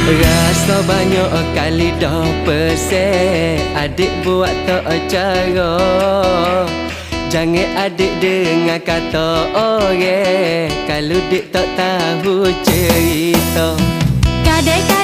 Rasa banyak kali dah pesek, adik buat tak cara. Jangan adik dengar kata orang, kalau dik tak tahu cerita. Kadang-kadang